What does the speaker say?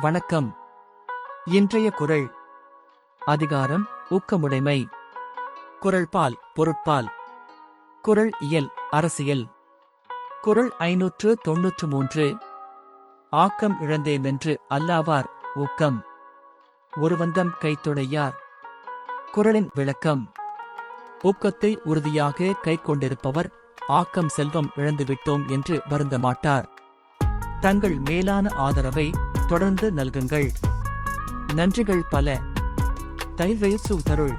வணக்கம். இன்றைய குறள். அதிகாரம் ஊக்கமுடைமை. குறள்பால் பொருட்பால். குறள் இயல் அரசியல். குறள் 593. ஆக்கம் இழந்தேமென்று அல்லாவார் ஊக்கம் ஒருவந்தம் கைத்துணையார். குறளின் விளக்கம். ஊக்கத்தை உறுதியாக கைக்கொண்டிருப்பவர் ஆக்கம் செல்வம் இழந்துவிட்டோம் என்று வருந்த மாட்டார். தங்கள் மேலான ஆதரவை தொடர்ந்து நல்குங்கள். நன்றிகள் பல. தருள்